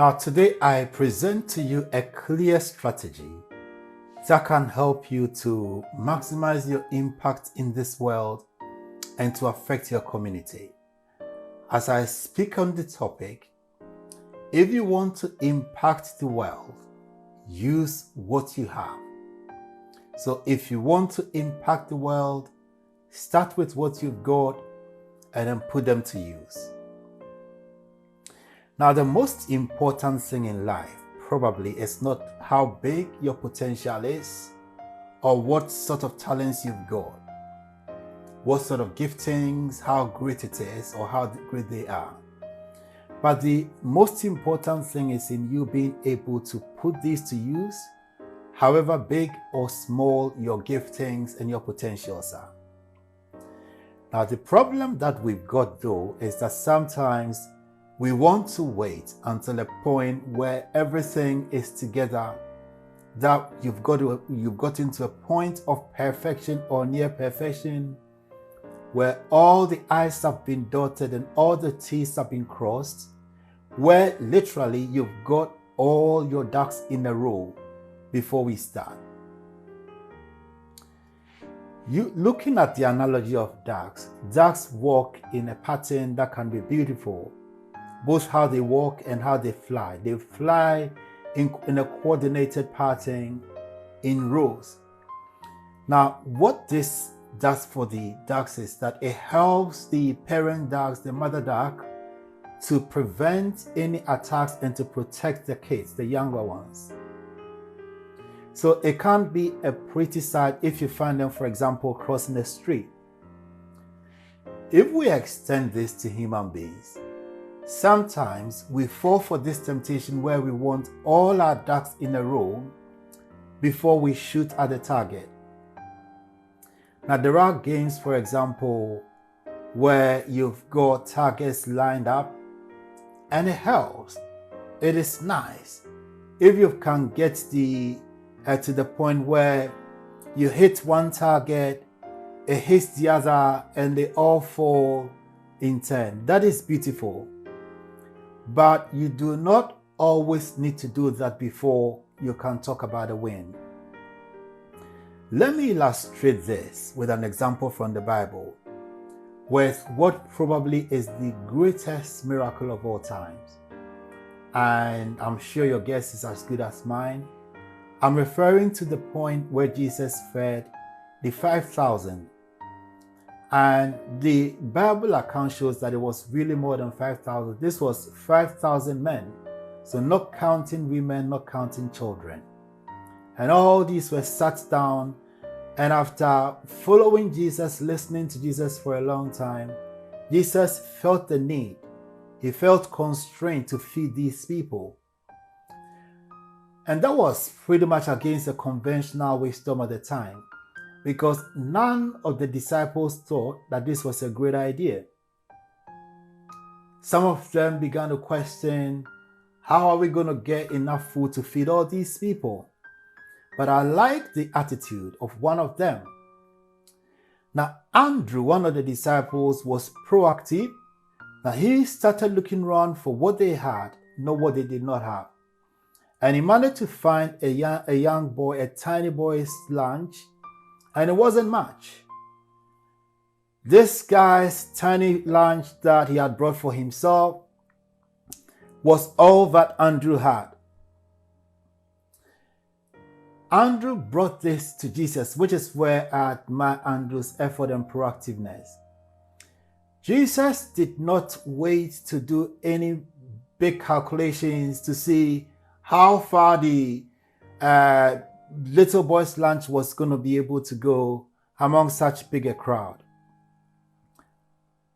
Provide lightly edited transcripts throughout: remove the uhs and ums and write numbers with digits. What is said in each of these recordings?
Now, today I present to you a clear strategy that can help you to maximize your impact in this world and to affect your community. As I speak on the topic, if you want to impact the world, use what you have. So if you want to impact the world, start with what you've got and then put them to use. Now, the most important thing in life probably is not how big your potential is or what sort of talents you've got, what sort of giftings, how great it is or how great they are. But the most important thing is in you being able to put these to use, however big or small your giftings and your potentials are. Now, the problem that we've got though is that sometimes we want to wait until a point where everything is together, that you've got into a point of perfection or near perfection, where all the I's have been dotted and all the T's have been crossed, where literally you've got all your ducks in a row before we start. Looking at the analogy of ducks walk in a pattern that can be beautiful, both how they walk and how they fly. They fly in a coordinated pattern in rows. Now, what this does for the ducks is that it helps the parent ducks, the mother duck, to prevent any attacks and to protect the kids, the younger ones. So it can't be a pretty sight if you find them, for example, crossing the street. If we extend this to human beings, sometimes we fall for this temptation where we want all our ducks in a row before we shoot at the target. Now, there are games, for example, where you've got targets lined up, and it helps. It is nice if you can get to the point where you hit one target, it hits the other, and they all fall in turn. That is beautiful. But you do not always need to do that before you can talk about a win. Let me illustrate this with an example from the Bible, with what probably is the greatest miracle of all times. And I'm sure your guess is as good as mine. I'm referring to the point where Jesus fed the 5,000. And the Bible account shows that it was really more than 5,000. This was 5,000 men. So not counting women, not counting children. And all these were sat down. And after following Jesus, listening to Jesus for a long time, Jesus felt the need. He felt constrained to feed these people. And that was pretty much against the conventional wisdom at the time, because none of the disciples thought that this was a great idea. Some of them began to question, how are we going to get enough food to feed all these people? But I like the attitude of one of them. Now, Andrew, one of the disciples, was proactive. Now, he started looking around for what they had, not what they did not have. And he managed to find a young boy, a tiny boy's lunch, and it wasn't much. This guy's tiny lunch that he had brought for himself was all that Andrew had. Andrew brought this to Jesus, which is where I admire Andrew's effort and proactiveness. Jesus did not wait to do any big calculations to see how far the little boy's lunch was going to be able to go among such big a crowd.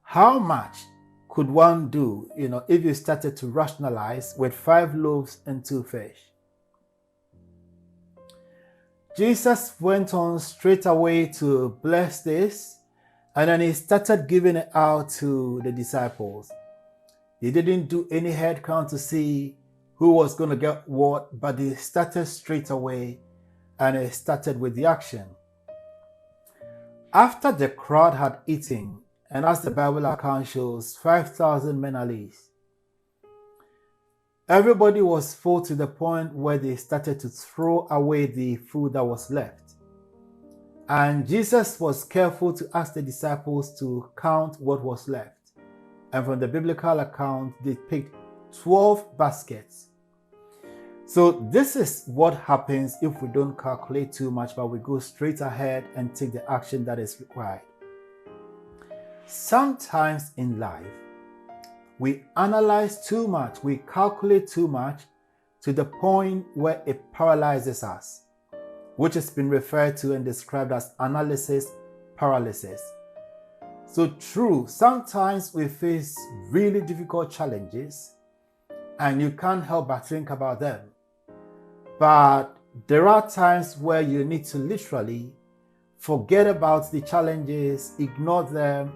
How much could one do, if you started to rationalize with 5 loaves and 2 fish? Jesus went on straight away to bless this, and then he started giving it out to the disciples. He didn't do any head count to see who was going to get what, but he started straight away, and he started with the action. After the crowd had eaten, and as the Bible account shows, 5,000 men at least, Everybody was full to the point where they started to throw away the food that was left. And Jesus was careful to ask the disciples to count what was left. And from the biblical account, they picked 12 baskets. So this is what happens if we don't calculate too much, but we go straight ahead and take the action that is required. Sometimes in life, we analyze too much, we calculate too much to the point where it paralyzes us, which has been referred to and described as analysis paralysis. So true, sometimes we face really difficult challenges and you can't help but think about them. But there are times where you need to literally forget about the challenges, ignore them,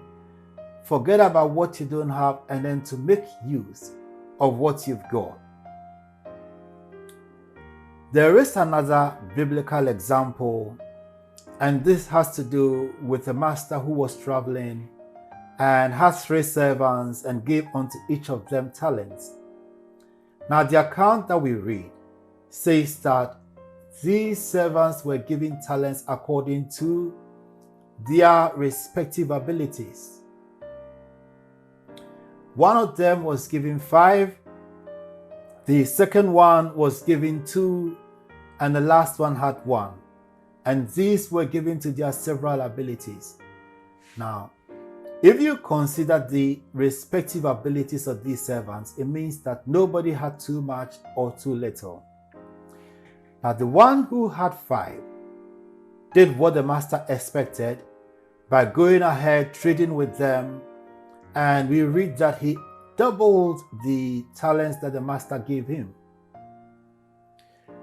forget about what you don't have, and then to make use of what you've got. There is another biblical example, and this has to do with a master who was traveling and had 3 servants and gave unto each of them talents. Now the account that we read says that these servants were given talents according to their respective abilities. One of them was given 5, the second one was given 2, and the last one had 1. And these were given to their several abilities. Now, if you consider the respective abilities of these servants, it means that nobody had too much or too little. Now, the one who had 5 did what the master expected by going ahead, trading with them, and we read that he doubled the talents that the master gave him.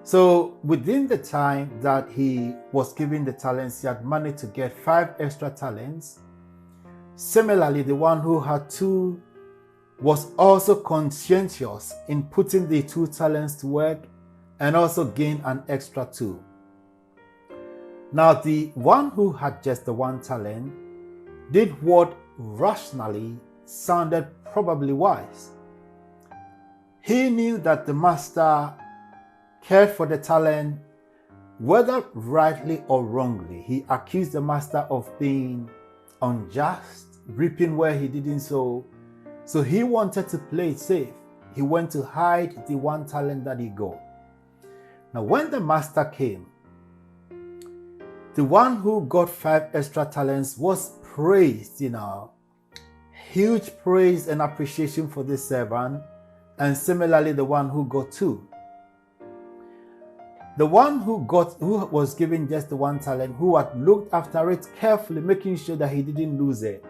So within the time that he was given the talents, he had managed to get 5 extra talents. Similarly, the one who had 2 was also conscientious in putting the 2 talents to work and also gained an extra 2. Now, the one who had just the 1 talent did what rationally sounded probably wise. He knew that the master cared for the talent, whether rightly or wrongly. He accused the master of being unjust, reaping where he didn't sow. So he wanted to play it safe. He went to hide the 1 talent that he got. Now, when the master came, the one who got 5 extra talents was praised, huge praise and appreciation for this servant, and similarly the one who got 2. The one who was given just the 1 talent, who had looked after it carefully, making sure that he didn't lose it.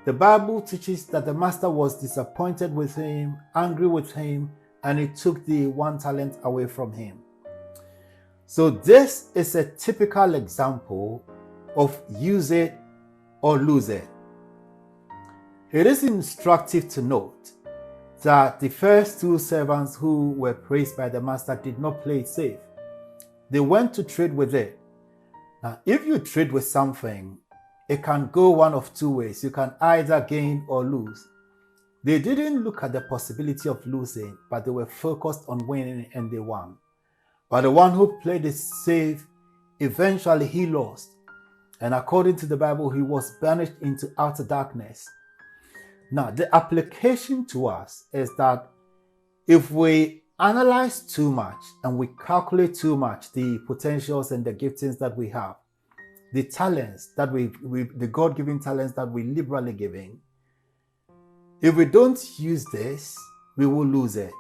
The Bible teaches that the master was disappointed with him, angry with him, and he took the 1 talent away from him. So this is a typical example of use it or lose it. It is instructive to note that the first 2 servants who were praised by the master did not play it safe. They went to trade with it. Now, if you trade with something, it can go one of 2 ways. You can either gain or lose. They didn't look at the possibility of losing, but they were focused on winning, and they won. But the one who played it safe, eventually he lost. And according to the Bible, he was banished into outer darkness. Now, the application to us is that if we analyze too much and we calculate too much the potentials and the giftings that we have, the talents that the God-given talents that we liberally giving, if we don't use this, we will lose it.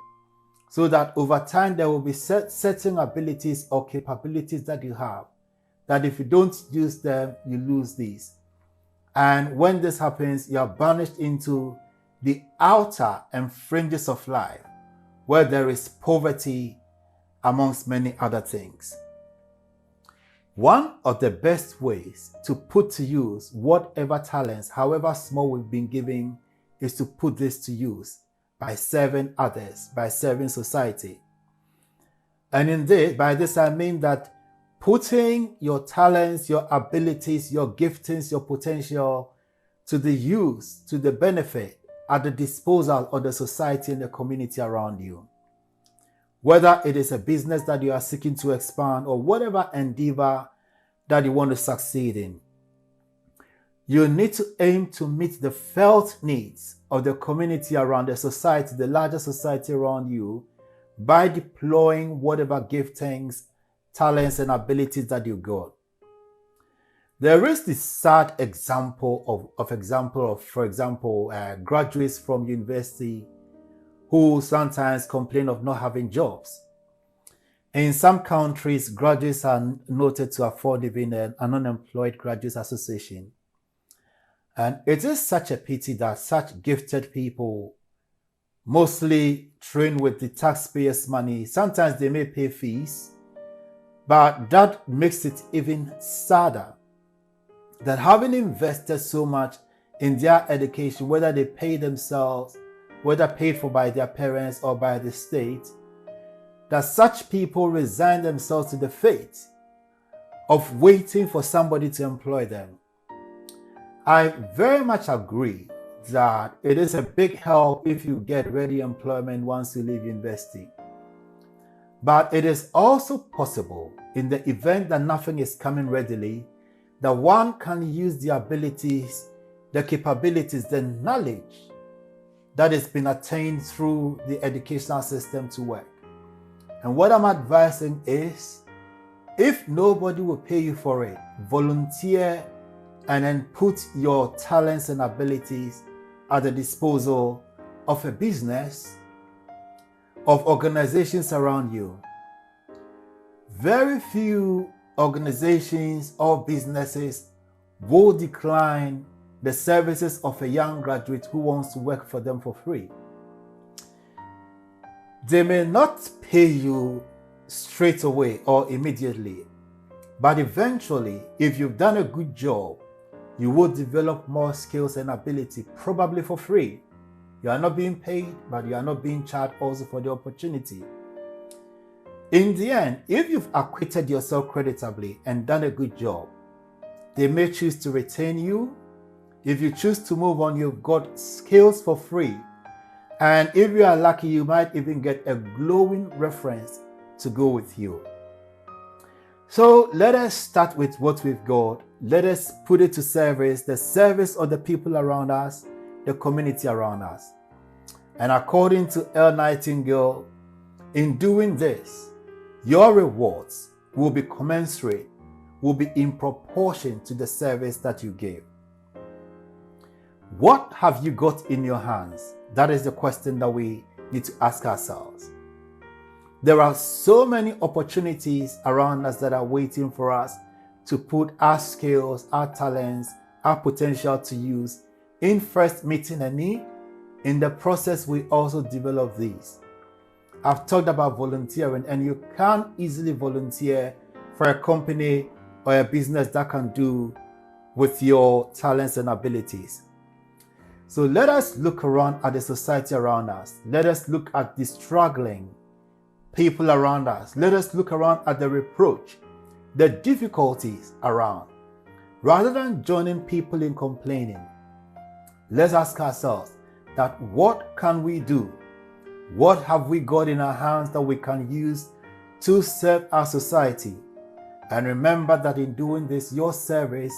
So that over time there will be certain abilities or capabilities that you have, that if you don't use them, you lose these. And when this happens, you are banished into the outer and fringes of life, where there is poverty amongst many other things. One of the best ways to put to use whatever talents, however small we've been given, is to put this to use by serving others, by serving society. And by this I mean that putting your talents, your abilities, your giftings, your potential to the use, to the benefit at the disposal of the society and the community around you. Whether it is a business that you are seeking to expand or whatever endeavor that you want to succeed in, you need to aim to meet the felt needs of the community around the society, the larger society around you, by deploying whatever giftings, talents, and abilities that you got. There is this sad example of graduates from university who sometimes complain of not having jobs. In some countries, graduates are noted to have formed even an unemployed graduates association. And it is such a pity that such gifted people, mostly trained with the taxpayers' money, sometimes they may pay fees, but that makes it even sadder that having invested so much in their education, whether they pay themselves, whether paid for by their parents or by the state, that such people resign themselves to the fate of waiting for somebody to employ them. I very much agree that it is a big help if you get ready employment once you leave university. But it is also possible, in the event that nothing is coming readily, that one can use the abilities, the capabilities, the knowledge that has been attained through the educational system to work. And what I'm advising is, if nobody will pay you for it, volunteer and then put your talents and abilities at the disposal of a business, of organizations around you. Very few organizations or businesses will decline the services of a young graduate who wants to work for them for free. They may not pay you straight away or immediately, but eventually, if you've done a good job, you will develop more skills and ability, probably for free. You are not being paid, but you are not being charged also for the opportunity. In the end, if you've acquitted yourself creditably and done a good job, they may choose to retain you. If you choose to move on, you've got skills for free. And if you are lucky, you might even get a glowing reference to go with you. So let us start with what we've got. Let us put it to service, the service of the people around us, the community around us. And according to L. Nightingale, in doing this, your rewards will be commensurate, will be in proportion to the service that you gave. What have you got in your hands? That is the question that we need to ask ourselves. There are so many opportunities around us that are waiting for us to put our skills, our talents, our potential to use in first meeting a need. In the process, we also develop these. I've talked about volunteering, and you can easily volunteer for a company or a business that can do with your talents and abilities. So let us look around at the society around us. Let us look at the struggling people around us. Let us look around at the reproach, the difficulties around. Rather than joining people in complaining, let's ask ourselves that what can we do? What have we got in our hands that we can use to serve our society? And remember that in doing this, your service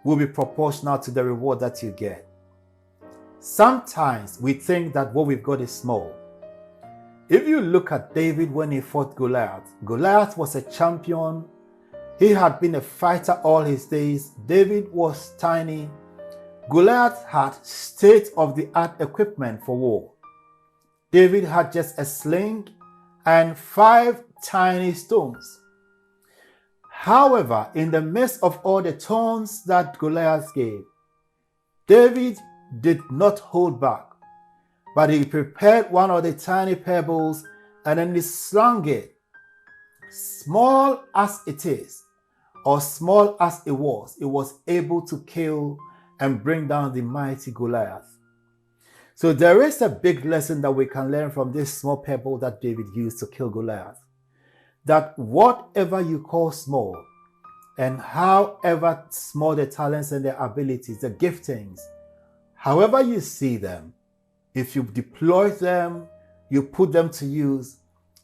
will be proportional to the reward that you get. Sometimes we think that what we've got is small. If you look at David when he fought Goliath, Goliath was a champion. He had been a fighter all his days. David was tiny. Goliath had state-of-the-art equipment for war. David had just a sling and 5 tiny stones. However, in the midst of all the taunts that Goliath gave, David did not hold back, but he prepared one of the tiny pebbles and then he slung it. Small as it is, or small as it was able to kill and bring down the mighty Goliath. So there is a big lesson that we can learn from this small pebble that David used to kill Goliath. That whatever you call small, and however small the talents and the abilities, the giftings, however you see them, If you deploy them, you put them to use,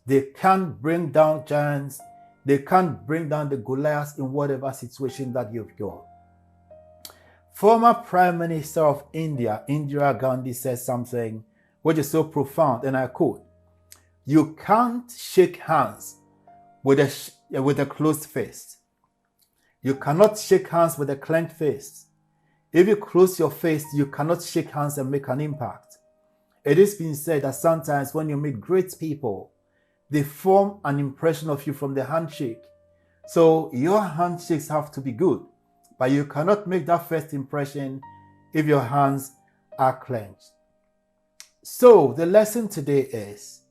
they can bring down giants. They can bring down the Goliaths in whatever situation that you've got. Former Prime Minister of India, Indira Gandhi, said something which is so profound, and I quote, "You can't shake hands with a closed fist. You cannot shake hands with a clenched fist. If you close your fist, you cannot shake hands and make an impact." It has been said that sometimes when you meet great people, they form an impression of you from the handshake. So your handshakes have to be good, but you cannot make that first impression if your hands are clenched. So the lesson today is,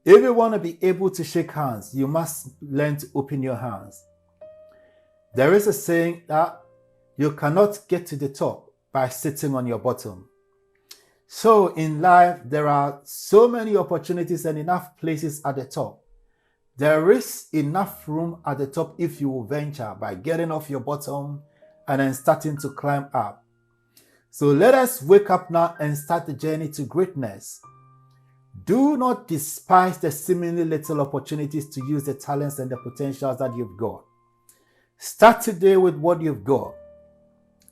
if you want to be able to shake hands, you must learn to open your hands. There is a saying that you cannot get to the top by sitting on your bottom. So in life, there are so many opportunities and enough places at the top. There is enough room at the top if you will venture by getting off your bottom and then starting to climb up. So let us wake up now and start the journey to greatness. Do not despise the seemingly little opportunities to use the talents and the potentials that you've got. Start today with what you've got.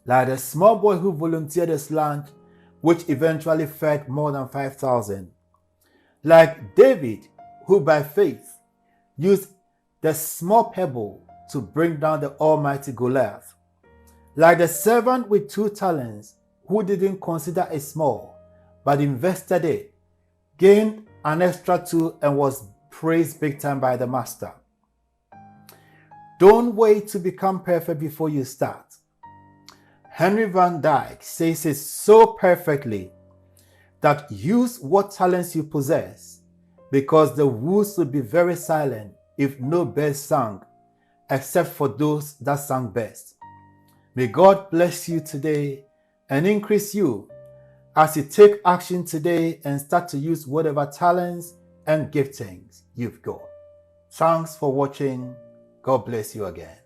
Like the small boy who volunteered his lunch, which eventually fed more than 5,000. Like David, who by faith used the small pebble to bring down the almighty Goliath. Like the servant with 2 talents, who didn't consider it small, but invested it, gained an extra 2 and was praised big time by the master. Don't wait to become perfect before you start. Henry Van Dyke says it so perfectly that use what talents you possess, because the woods would be very silent if no birds sang, except for those that sang best. May God bless you today and increase you as you take action today and start to use whatever talents and giftings you've got. Thanks for watching. God bless you again.